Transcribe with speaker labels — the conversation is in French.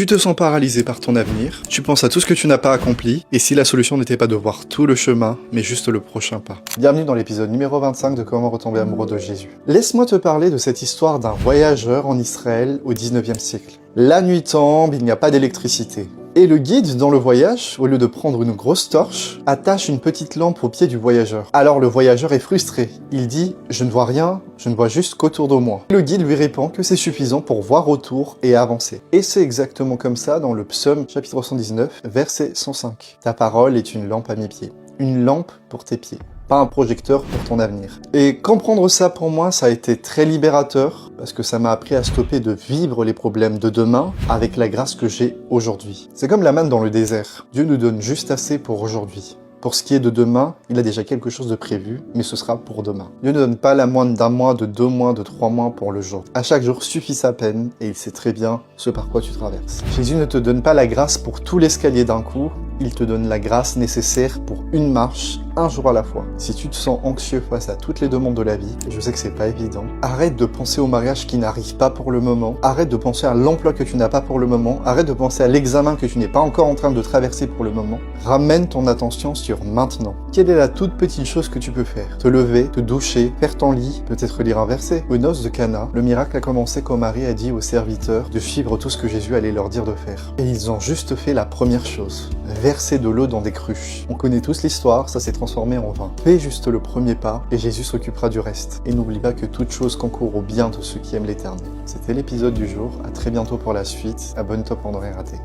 Speaker 1: Tu te sens paralysé par ton avenir, tu penses à tout ce que tu n'as pas accompli, et si la solution n'était pas de voir tout le chemin, mais juste le prochain pas. Bienvenue dans l'épisode numéro 25 de Comment retomber amoureux de Jésus. Laisse-moi te parler de cette histoire d'un voyageur en Israël au 19e siècle. La nuit tombe, il n'y a pas d'électricité. Et le guide dans le voyage, au lieu de prendre une grosse torche, attache une petite lampe au pied du voyageur. Alors le voyageur est frustré. Il dit « Je ne vois rien, je ne vois juste qu'autour de moi ». Le guide lui répond que c'est suffisant pour voir autour et avancer. Et c'est exactement comme ça dans le psaume chapitre 119, verset 105. « Ta parole est une lampe à mes pieds. » Une lampe pour tes pieds. Pas un projecteur pour ton avenir. Et comprendre ça pour moi, ça a été très libérateur, parce que ça m'a appris à stopper de vivre les problèmes de demain avec la grâce que j'ai aujourd'hui. C'est comme la manne dans le désert. Dieu nous donne juste assez pour aujourd'hui. Pour ce qui est de demain, il a déjà quelque chose de prévu, mais ce sera pour demain. Dieu ne donne pas la moindre d'un mois, de 2 mois, de 3 mois pour le jour. À chaque jour suffit sa peine, et il sait très bien ce par quoi tu traverses. Jésus ne te donne pas la grâce pour tout l'escalier d'un coup, il te donne la grâce nécessaire pour une marche, un jour à la fois. Si tu te sens anxieux face à toutes les demandes de la vie, et je sais que c'est pas évident, arrête de penser au mariage qui n'arrive pas pour le moment, arrête de penser à l'emploi que tu n'as pas pour le moment, arrête de penser à l'examen que tu n'es pas encore en train de traverser pour le moment. Ramène ton attention sur maintenant. Quelle est la toute petite chose que tu peux faire? Te lever, te doucher, faire ton lit, peut-être lire un verset. Aux noces de Cana, le miracle a commencé quand Marie a dit aux serviteurs de suivre tout ce que Jésus allait leur dire de faire. Et ils ont juste fait la première chose. Verser de l'eau dans des cruches. On connaît tous l'histoire, ça s'est transformé en vin. Fais juste le premier pas et Jésus s'occupera du reste. Et n'oublie pas que toute chose concourt au bien de ceux qui aiment l'Éternel. C'était l'épisode du jour, à très bientôt pour la suite. Abonne-toi pour ne rien rater.